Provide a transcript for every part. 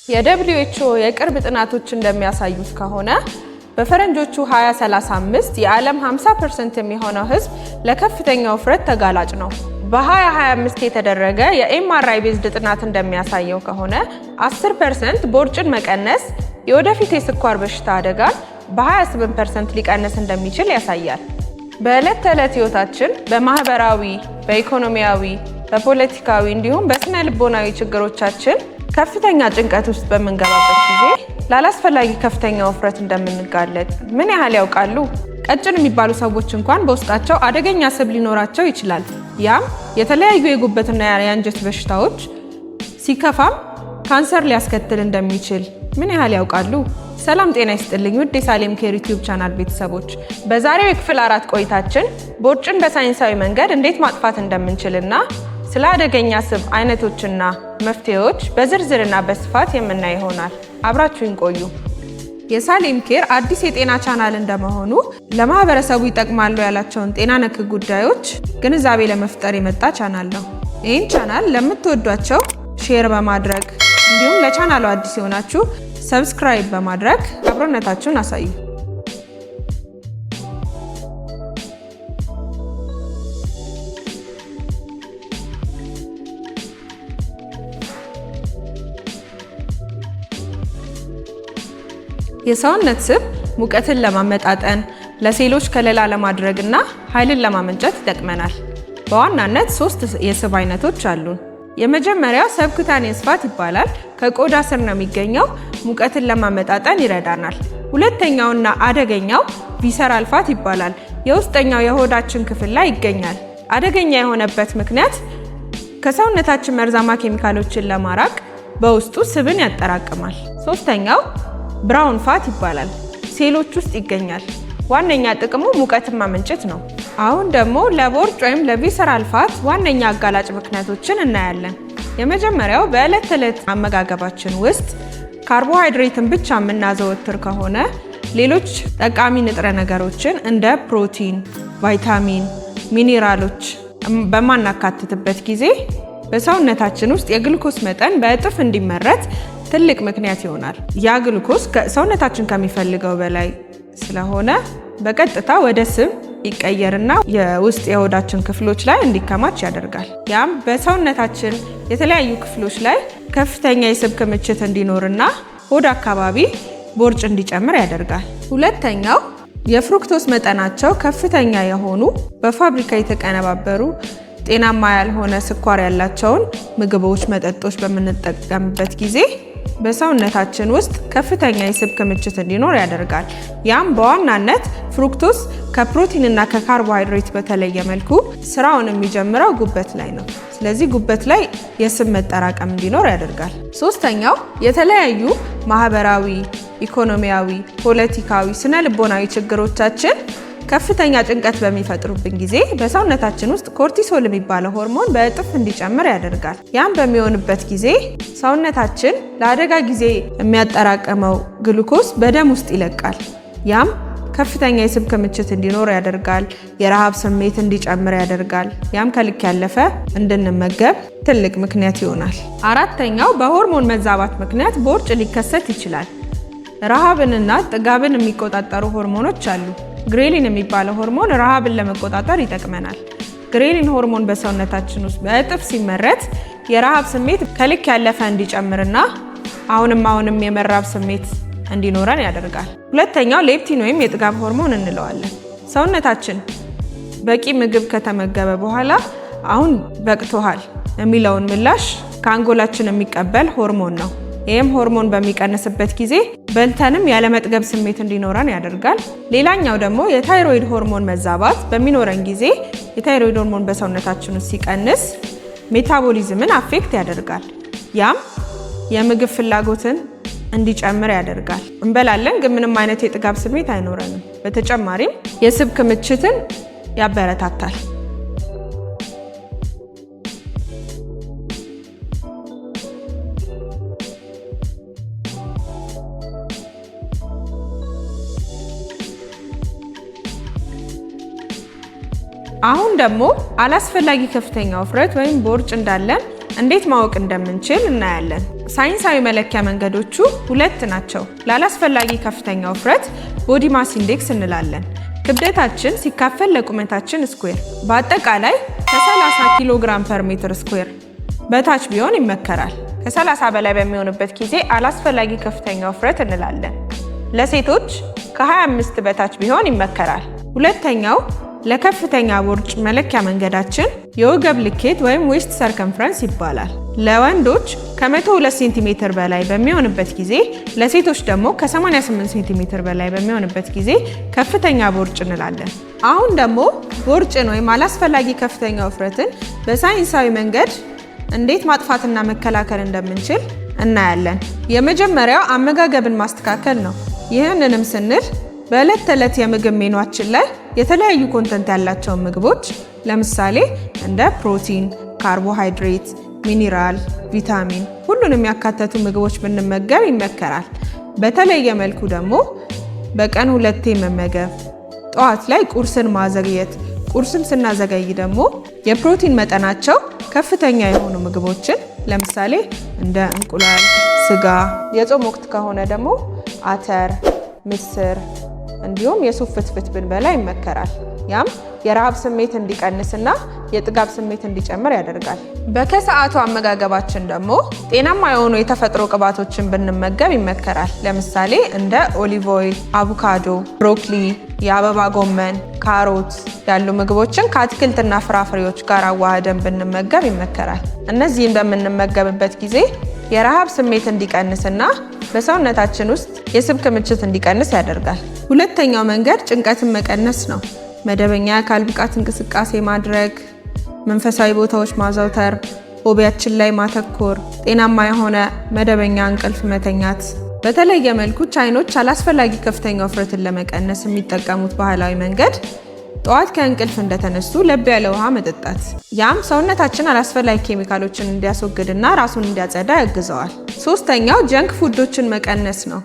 የWHO የቅርብ ጥናቶች እንደሚያሳዩት ከሆነ በፈረንጆቹ 2035 የዓለም 50% የሚሆነው ህዝብ ለከፍተኛ ውፍረት ተጋላጭ ነው። በ2025 የተደረገ የኤምአርአይ ቤዝድ ጥናት እንደሚያሳየው ከሆነ 10% ቦርጭን መቀነስ የወደፊት የስኳር በሽታ አደጋን በ28% ሊቀንስ እንደሚችል ያሳያል። በዕለት ተዕለት ህይወታችን በማህበራዊ፣ በኢኮኖሚያዊ፣ በፖለቲካዊ እንዲሁም በስነ ልቦናዊ ችግሮቻችን ከፍተኛ ጭንቀት ውስጥ በምንገባበት ጊዜ ላላስፈላጊ ከፍተኛ ውፍረት እንደምንጋለጥ ምን ያህል ያውቃሉ? ቀጭን የሚባሉ ሰዎች እንኳን በውስጣቸው አደገኛ ስብ ሊኖራቸው ይችላል። ያም የተለያዩ የጉበትና የአንጀት በሽታዎች ሲከፋም ካንሰር ሊያስከትል እንደሚችል ምን ያህል ያውቃሉ? ሰላም ጤና ይስጥልኝ ውድ የሳሌም ኬር ዩቲዩብ ቻናል ቤተሰቦች፣ በዛሬው የክፍል 4 ቆይታችን ቦርጭን በሳይንሳዊ መንገድ እንዴት ማጥፋት እንደምንችልና ስለ አደገኛ ስብ አይነቶችና መፍትሄዎች በዝርዝርና በስፋት የምናይ ይሆናል። አብራችሁን ቆዩ። የሳሌም ኬር አዲስ የጤና ቻናል እንደመሆኑ ለማህበረሰቡ ይጠቅማሉ ያላቸውን ጤና ነክ ጉዳዮች ግንዛቤ ለመፍጠር የመጣ ቻናል ነው። ይህን ቻናል ለምትወዷቸው ሼር በማድረግ እንዲሁም ለቻናሉ አዲስ የሆናችሁ ሰብስክራይብ በማድረግ አብሮነታችሁን አሳዩ። የሰውነት ስብ ሙቀትን ለማመጣጠን፣ ለሴሎች ከለላ ለማድረግና ኃይልን ለማመንጨት ይጠቅመናል። በዋናነት 3 የስብ አይነቶች አሉን። የመጀመሪያው ሰብኩታኒየስ ፋት ይባላል። ከቆዳ ስር ነው የሚገኘው። ሙቀትን ለማመጣጠን ይረዳናል። ሁለተኛውና አደገኛው ቪሰራል ፋት ይባላል። የውስጠኛው የሆዳችን ክፍል ላይ ይገኛል። አደገኛ የሆነበት ምክንያት ከሰውነታችን መርዛማ ኬሚካሎችን ለማራቅ በውስጡ ስብን ያጠራቅማል። ሶስተኛው ብራውን ፋት ይባላል። ሴሎች ውስጥ ይገኛል። ዋነኛ ጥቅሙ ሙቀትን ማመንጨት ነው። አሁን ደግሞ ለቦርጭ ወይም ለቪሰራል ፋት ዋነኛ አጋላጭ ምክንያቶችን እናያለን። የመጀመሪያው በዕለት ተዕለት አመጋገባችን ውስጥ ካርቦሃይድሬትን ብቻ የምናዘወትር ከሆነ ሌሎች ጠቃሚ ንጥረ ነገሮችን እንደ ፕሮቲን፣ ቫይታሚን፣ ሚኒራሎች በማናካትትበት ጊዜ በሰውነታችን ውስጥ የግሉኮስ መጠን በእጥፍ እንዲመረት ትልቅ ምክንያት ይሆናል። ያ ግሉኮስ ሰውነታችን ከሚፈልገው በላይ ስለሆነ በቀጥታ ወደ ስብ ይቀየርና የውስጥ የሆዳችን ክፍሎች ላይ እንዲከማች ያደርጋል። ያም በሰውነታችን የተለያዩ ክፍሎች ላይ ከፍተኛ የስብ ክምችት እንዲኖርና ሆድ አካባቢ ቦርጭ እንዲጨምር ያደርጋል። ሁለተኛው የፍሩክቶስ መጠናቸው ከፍተኛ የሆኑ በፋብሪካ የተቀነባበሩ ጤናማ ያልሆነ ስኳር ያላቸውን ምግቦች፣ መጠጦች በምንጠቀምበት ጊዜ በሰውነታችን ውስጥ ከፍተኛ የስብ ክምችት እንዲኖር ያደርጋል። ያም በዋናነት ፍሩክቶስ ከፕሮቲንና ከካርቦሃይድሬት በተለየ መልኩ ስራውን የሚጀምረው ጉበት ላይ ነው። ስለዚህ ጉበት ላይ የስብ መጠራቀም እንዲኖር ያደርጋል። ሶስተኛው የተለያዩ ማህበራዊ፣ ኢኮኖሚያዊ፣ ፖለቲካዊ፣ ስነ ልቦናዊ ችግሮቻችን ከፍተኛ ጭንቀት በሚፈጥሩብን ጊዜ በሰውነታችን ውስጥ ኮርቲሶል የሚባለው ሆርሞን በእጥፍ እንዲጨምር ያደርጋል። ያም በሚሆንበት ጊዜ ሰውነታችን ለአደጋ ጊዜ የሚያጠራቅመው ግሉኮስ በደም ውስጥ ይለቃል። ያም ከፍተኛ የስብ ክምችት እንዲኖር ያደርጋል። የረሃብ ስሜት እንዲጨምር ያደርጋል። ያም ከልክ ያለፈ እንድንመገብ ትልቅ ምክንያት ይሆናል። አራተኛው በሆርሞን መዛባት ምክንያት ቦርጭ ሊከሰት ይችላል። ረሃብንና ጥጋብን የሚቆጣጠሩ ሆርሞኖች አሉ። ግሬሊን የሚባለው ሆርሞን ረሃብን ለመቆጣጠር ይጠቅመናል። ግሬሊን ሆርሞን በሰውነታችን ውስጥ በእጥፍ ሲመረት የረሃብ ስሜት ከልክ ያለፈ እንዲጨምርና አሁንም የመራብ ስሜት እንዲኖረን ያደርጋል። ሁለተኛው ሌፕቲን ወይም የጥጋብ ሆርሞን እንለዋለን። ሰውነታችን በቂ ምግብ ከተመገበ በኋላ አሁን በቅቶሃል የሚለውን ምላሽ ከአንጎላችን የሚቀበል ሆርሞን ነው። ይህም ሆርሞን በሚቀንስበት ጊዜ በልተንም ያለመጥገብ ስሜት እንዲኖረን ያደርጋል። ሌላኛው ደግሞ የታይሮይድ ሆርሞን መዛባት በሚኖረን ጊዜ የታይሮይድ ሆርሞን በሰውነታችን ውስጥ ሲቀንስ ሜታቦሊዝምን አፌክት ያደርጋል። ያም የምግብ ፍላጎትን እንዲጨምር ያደርጋል። እንበላለን ግን ምንም አይነት የጥጋብ ስሜት አይኖረንም። በተጨማሪም የስብ ክምችትን ያበረታታል። አሁን ደግሞ አላስፈላጊ ከፍተኛ ውፍረት ወይም ቦርጭ እንዳለን እንዴት ማወቅ እንደምንችል እናያለን። ሳይንሳዊ መለኪያ መንገዶቹ ሁለት ናቸው። ላላስፈላጊ ከፍተኛ ውፍረት ቦዲ ማስ ኢንዴክስ እንላለን። ክብደታችን ሲካፈል ለቁመታችን ስኩዌር በአጠቃላይ ከ30 ኪሎ ግራም ፐር ሜትር ስኩዌር በታች ቢሆን ይመከራል። ከ30 በላይ በሚሆንበት ጊዜ አላስፈላጊ ከፍተኛ ውፍረት እንላለን። ለሴቶች ከ25 በታች ቢሆን ይመከራል። ሁለተኛው ለከፍተኛ ቦርጭ መለኪያ መንገዳችን የወገብ ልኬት ወይም ዌስት ሰርከምፍረንስ ይባላል። ለወንዶች ከ102 ሴንቲሜትር በላይ በሚሆንበት ጊዜ፣ ለሴቶች ደግሞ ከ88 ሴንቲሜትር በላይ በሚሆንበት ጊዜ ከፍተኛ ቦርጭ እንላለን። አሁን ደግሞ ቦርጭን ወይም አላስፈላጊ ከፍተኛ ውፍረትን በሳይንሳዊ መንገድ እንዴት ማጥፋትና መከላከል እንደምንችል እናያለን። የመጀመሪያው አመጋገብን ማስተካከል ነው። ይህንንም ስንል በዕለት ተዕለት የምግብ ሜኗችን ላይ የተለያዩ ኮንተንት ያላቸውን ምግቦች ለምሳሌ እንደ ፕሮቲን፣ ካርቦሃይድሬት፣ ሚኒራል፣ ቪታሚን ሁሉንም ያካተቱ ምግቦች ብንመገብ ይመከራል። በተለየ መልኩ ደግሞ በቀን 2 መመገብ፣ ጠዋት ላይ ቁርስን ማዘግየት፣ ቁርስን ስናዘገይ ደግሞ የፕሮቲን መጠናቸው ከፍተኛ የሆኑ ምግቦችን ለምሳሌ እንደ እንቁላል፣ ስጋ፣ የጾም ወቅት ከሆነ ደግሞ አተር፣ ምስር እንዲሁም የሱፍ ፍትፍት ብንበላ ይመከራል። ያም የረሃብ ስሜት እንዲቀንስና የጥጋብ ስሜት እንዲጨምር ያደርጋል። በከሰዓቱ አመጋገባችን ደግሞ ጤናማ የሆኑ የተፈጥሮ ቅባቶችን ብንመገብ ይመከራል። ለምሳሌ እንደ ኦሊቭ ኦይል፣ አቮካዶ፣ ብሮኮሊ፣ የአበባ ጎመን፣ ካሮት ያሉ ምግቦችን ከአትክልትና ፍራፍሬዎች ጋር አዋህደን ብንመገብ ይመከራል። እነዚህን በምንመገብበት ጊዜ የረሃብ ስሜት እንዲቀንስና በሰውነታችን ውስጥ የስብ ክምችት እንዲቀንስ ያደርጋል። ሁለተኛው መንገድ ጭንቀትን መቀነስ ነው። መደበኛ የአካል ብቃት እንቅስቃሴ ማድረግ፣ መንፈሳዊ ቦታዎች ማዘውተር፣ ሆቢያችን ላይ ማተኮር፣ ጤናማ የሆነ መደበኛ እንቅልፍ መተኛት። በተለየ መልኩ ቻይኖች አላስፈላጊ ከፍተኛ ውፍረትን ለመቀነስ የሚጠቀሙት ባህላዊ መንገድ ጠዋት ከእንቅልፍ እንደተነሱ ለብ ያለ ውሃ መጠጣት። ያም ሰውነታችን አላስፈላጊ ኬሚካሎችን እንዲያስወግድና ራሱን እንዲያጸዳ ያግዘዋል። ሶስተኛው ጀንክ ፉዶችን መቀነስ ነው።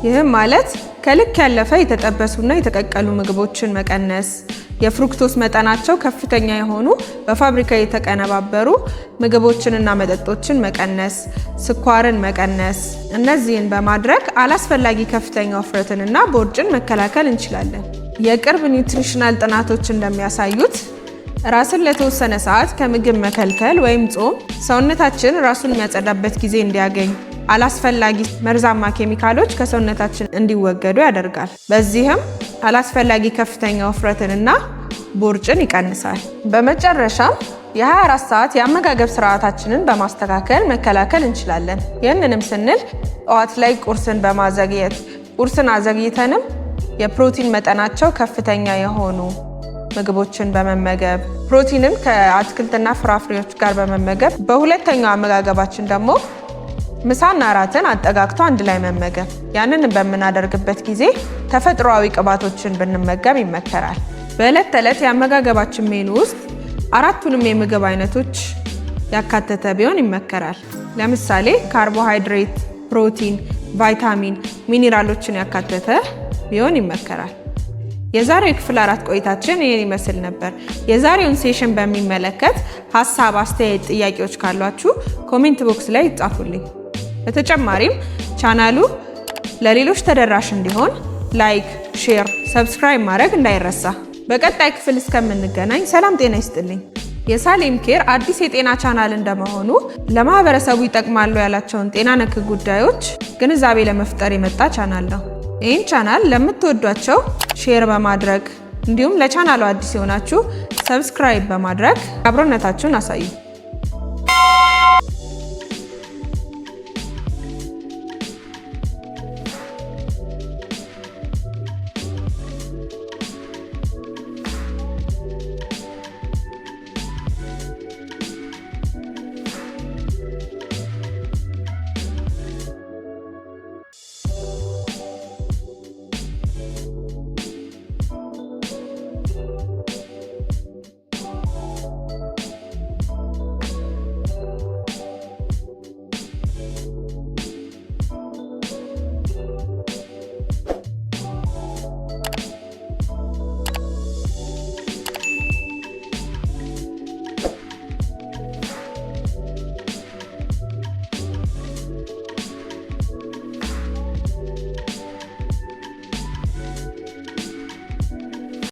ይህም ማለት ከልክ ያለፈ የተጠበሱና የተቀቀሉ ምግቦችን መቀነስ፣ የፍሩክቶስ መጠናቸው ከፍተኛ የሆኑ በፋብሪካ የተቀነባበሩ ምግቦችንና መጠጦችን መቀነስ፣ ስኳርን መቀነስ። እነዚህን በማድረግ አላስፈላጊ ከፍተኛ ውፍረትንና ቦርጭን መከላከል እንችላለን። የቅርብ ኒውትሪሽናል ጥናቶች እንደሚያሳዩት ራስን ለተወሰነ ሰዓት ከምግብ መከልከል ወይም ጾም ሰውነታችን ራሱን የሚያጸዳበት ጊዜ እንዲያገኝ፣ አላስፈላጊ መርዛማ ኬሚካሎች ከሰውነታችን እንዲወገዱ ያደርጋል። በዚህም አላስፈላጊ ከፍተኛ ውፍረትንና ቦርጭን ይቀንሳል። በመጨረሻም የ24 ሰዓት የአመጋገብ ስርዓታችንን በማስተካከል መከላከል እንችላለን። ይህንንም ስንል ጠዋት ላይ ቁርስን በማዘግየት ቁርስን አዘግይተንም የፕሮቲን መጠናቸው ከፍተኛ የሆኑ ምግቦችን በመመገብ ፕሮቲንን ከአትክልትና ፍራፍሬዎች ጋር በመመገብ በሁለተኛው አመጋገባችን ደግሞ ምሳና እራትን አጠጋግቶ አንድ ላይ መመገብ። ያንን በምናደርግበት ጊዜ ተፈጥሯዊ ቅባቶችን ብንመገብ ይመከራል። በዕለት ተዕለት የአመጋገባችን ሜኑ ውስጥ 4ቱንም የምግብ አይነቶች ያካተተ ቢሆን ይመከራል። ለምሳሌ ካርቦሃይድሬት፣ ፕሮቲን፣ ቫይታሚን፣ ሚኒራሎችን ያካተተ ቢሆን ይመከራል። የዛሬው የክፍል 4 ቆይታችን ይህን ይመስል ነበር። የዛሬውን ሴሽን በሚመለከት ሀሳብ፣ አስተያየት፣ ጥያቄዎች ካሏችሁ ኮሜንት ቦክስ ላይ ይጻፉልኝ። በተጨማሪም ቻናሉ ለሌሎች ተደራሽ እንዲሆን ላይክ፣ ሼር፣ ሰብስክራይብ ማድረግ እንዳይረሳ። በቀጣይ ክፍል እስከምንገናኝ ሰላም ጤና ይስጥልኝ። የሳሌም ኬር አዲስ የጤና ቻናል እንደመሆኑ ለማህበረሰቡ ይጠቅማሉ ያላቸውን ጤና ነክ ጉዳዮች ግንዛቤ ለመፍጠር የመጣ ቻናል ነው። ይህን ቻናል ለምትወዷቸው ሼር በማድረግ እንዲሁም ለቻናሉ አዲስ የሆናችሁ ሰብስክራይብ በማድረግ አብሮነታችሁን አሳዩ።